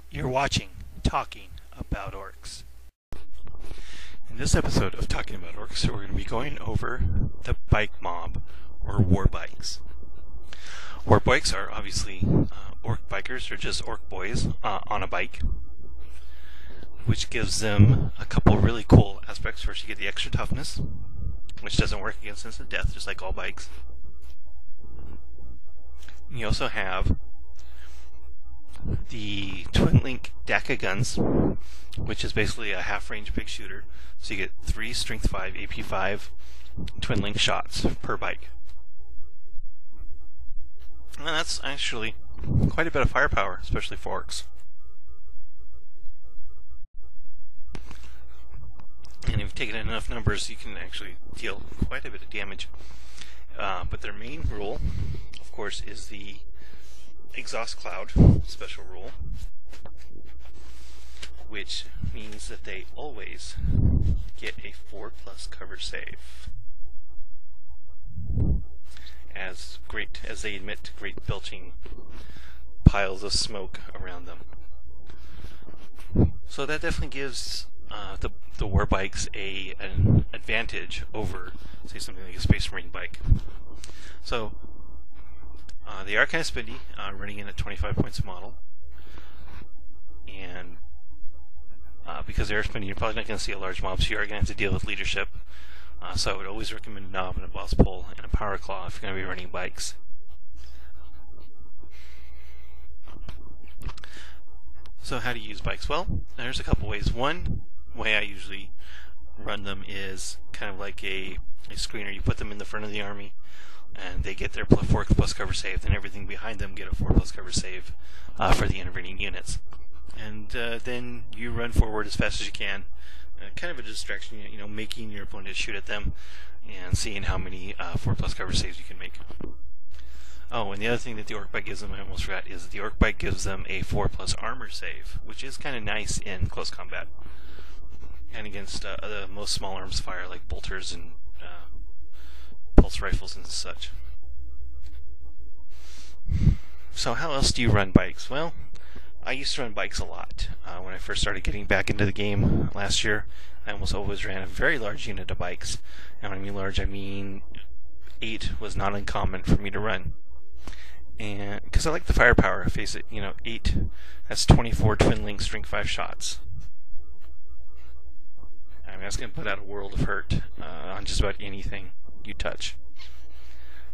You're watching Talking About Orks. In this episode of Talking About Orks, we're going to be going over the bike mob, or Warbikes. Warbikes are obviously orc bikers, or just orc boys on a bike, which gives them a couple really cool aspects. First, you get the extra toughness, which doesn't work against instant death, just like all bikes. You also have the twin link DACA guns, which is basically a half range big shooter. So you get 3 strength 5 AP 5 twin link shots per bike. And that's actually quite a bit of firepower, especially for orcs. And if you've taken enough numbers, you can actually deal quite a bit of damage. But their main rule, of course, is the exhaust cloud special rule, which means that they always get a 4+ cover save, as great as they emit great belching piles of smoke around them. So that definitely gives the Warbikes an advantage over, say, something like a Space Marine bike. So they are kind of spendy, running in at 25 points a model, and because they are spendy, you're probably not going to see a large mob, so you are going to have to deal with leadership. So I would always recommend a knob and a boss pole and a power claw if you're going to be running bikes. So how do you use bikes? Well, there's a couple ways. One way I usually run them is kind of like a screener. You put them in the front of the army, and they get their 4+ cover save, and everything behind them get a 4+ cover save for the intervening units. And then you run forward as fast as you can, kind of a distraction, making your opponent shoot at them and seeing how many 4+ cover saves you can make. Oh, and the other thing that the orc bike gives them, I almost forgot, is that the orc bike gives them a 4+ armor save, which is kind of nice in close combat and against the most small arms fire like bolters and pulse rifles and such. So how else do you run bikes? Well, I used to run bikes a lot. When I first started getting back into the game last year, I almost always ran a very large unit of bikes. And when I mean large, I mean 8 was not uncommon for me to run. And because I like the firepower, face it, 8, that's 24 twin link strength 5 shots. I mean, that's going to put out a world of hurt on just about anything you touch.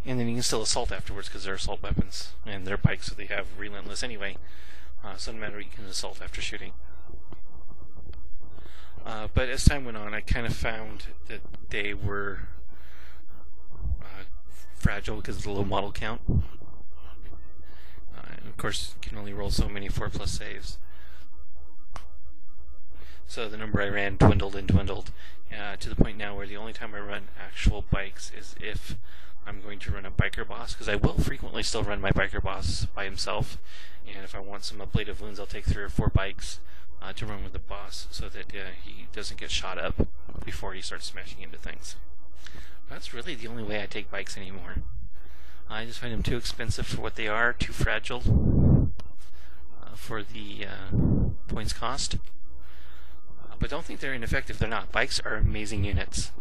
And then you can still assault afterwards because they're assault weapons, and they're bikes, so they have relentless anyway. So no matter what, you can assault after shooting. But as time went on, I kind of found that they were fragile because of the low model count. And of course, you can only roll so many 4+ saves. So the number I ran dwindled and dwindled to the point now where the only time I run actual bikes is if I'm going to run a biker boss, because I will frequently still run my biker boss by himself, and if I want some ablative wounds, I'll take 3 or 4 bikes to run with the boss so that he doesn't get shot up before he starts smashing into things. That's really the only way I take bikes anymore. I just find them too expensive for what they are, too fragile for the points cost. But don't think they're ineffective. They're not. Bikes are amazing units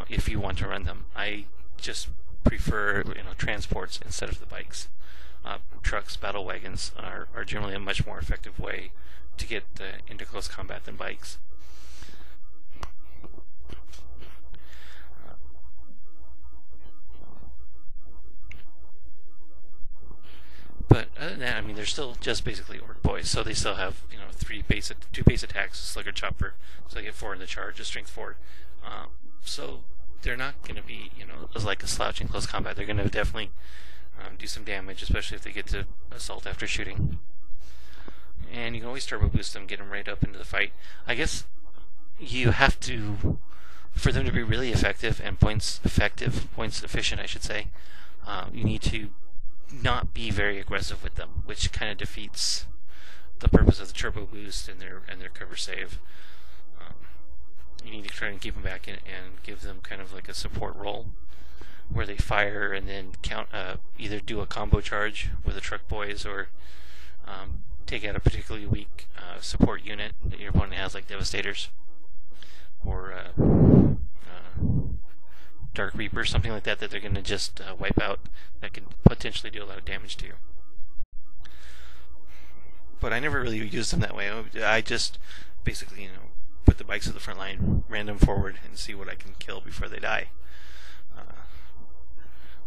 if you want to run them. I just prefer transports instead of the bikes. Trucks, battle wagons are generally a much more effective way to get into close combat than bikes. But other than that, I mean, they're still just basically orc boys, so they still have 2 base attacks, slugger chopper, so they get 4 in the charge, a strength 4. So they're not going to be like a slouch in close combat. They're going to definitely do some damage, especially if they get to assault after shooting. And you can always turbo boost them, get them right up into the fight. I guess you have to, for them to be really effective and points efficient, I should say, you need to not be very aggressive with them, which kind of defeats the purpose of the turbo boost and their cover save. You need to try and keep them back and give them kind of like a support role where they fire and then either do a combo charge with the truck boys or take out a particularly weak support unit that your opponent has, like Devastators or Dark Reapers, something like that, that they're going to just wipe out, that can potentially do a lot of damage to you. But I never really used them that way. I just basically, put the bikes at the front line, ran them forward, and see what I can kill before they die.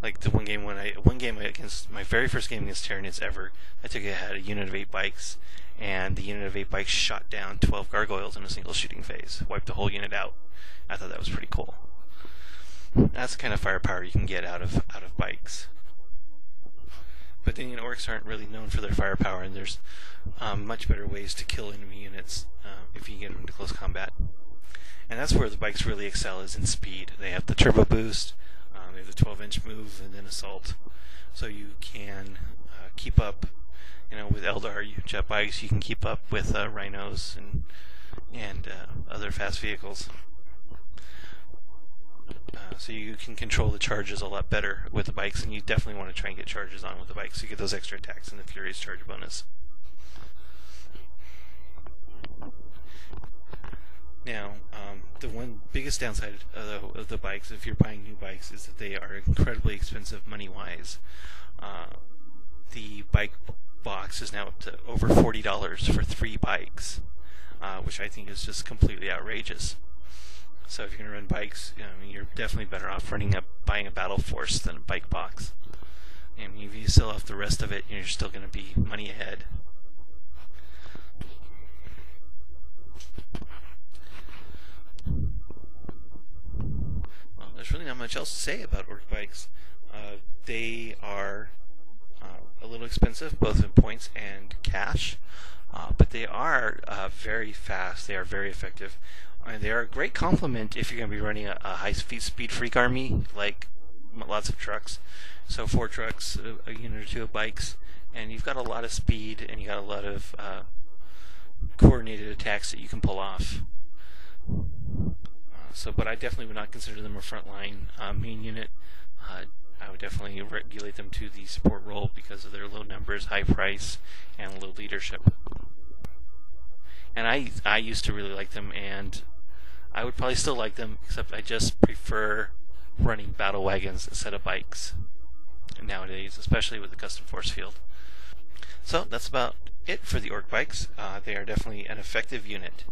Like the one game against my very first game against Tyranids ever, I had a unit of 8 bikes, and the unit of 8 bikes shot down 12 gargoyles in a single shooting phase, wiped the whole unit out. I thought that was pretty cool. That's the kind of firepower you can get out of bikes. But then Orks aren't really known for their firepower, and there's much better ways to kill enemy units if you get them into close combat. And that's where the bikes really excel, is in speed. They have the turbo boost, they have the 12-inch move, and then assault. So you can keep up, with Eldar jet bikes, you can keep up with rhinos and other fast vehicles. So you can control the charges a lot better with the bikes, and you definitely want to try and get charges on with the bikes so you get those extra attacks and the Furious charge bonus. Now, the one biggest downside of the bikes, if you're buying new bikes, is that they are incredibly expensive money-wise. The bike box is now up to over $40 for 3 bikes, which I think is just completely outrageous. So if you're going to run bikes, you're definitely better off buying a Battle Force than a bike box. And if you sell off the rest of it, you're still going to be money ahead. Well, there's really not much else to say about Ork bikes. They are a little expensive, both in points and cash, but they are very fast. They are very effective. And they are a great complement if you're going to be running a high-speed freak army, like lots of trucks. So 4 trucks, a unit or 2 of bikes, and you've got a lot of speed, and you got a lot of coordinated attacks that you can pull off. But I definitely would not consider them a frontline main unit. I would definitely regulate them to the support role because of their low numbers, high price, and low leadership. And I used to really like them, and I would probably still like them, except I just prefer running battle wagons instead of bikes nowadays, especially with the custom force field. So that's about it for the Ork bikes. They are definitely an effective unit.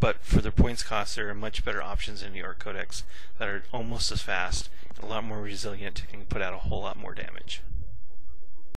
But for their points cost, there are much better options in the Ork Codex that are almost as fast, a lot more resilient, and can put out a whole lot more damage.